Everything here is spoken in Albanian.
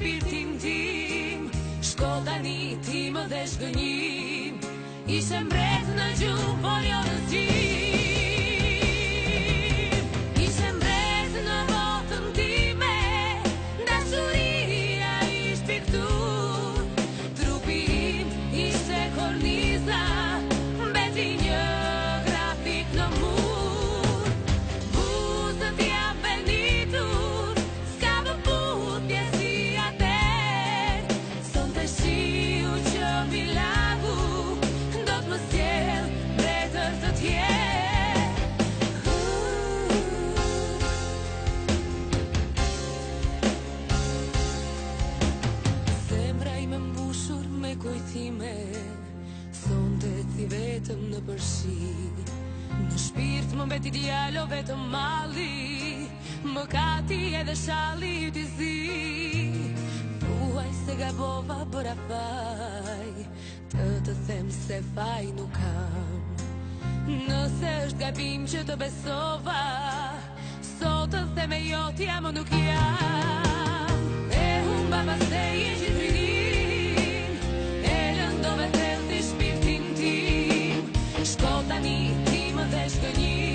shpirtin tim. Shko tani ti më dhe shgënjim. Ishe mbret në gjumë, por jo në zgjim. Ishe mbret në botën time, dashuria ish piktur. Trupi im ishte korniza, mbeti një grafik në mur. Buzët ja benitur, s'ka vëputje si ater. Sonte shiu që mi lagu, do t'më sjell mbretër të tjerë. Zemra ime mbushur me kujtime, sonte si vetëm në përshi. Në shpirt më mbeti djalo vetëm malli, mëkati edhe shalli i t'i zi. Thuaj se gabova bëra faj, të them se faj nuk kam. Nëse është gabim që të besova, sot të them e jotja më nuk jam. E humba pastaj e gjithë rinin, e lëndove thellë shpirtin tim. Shko tani ti më dhe shgënjim.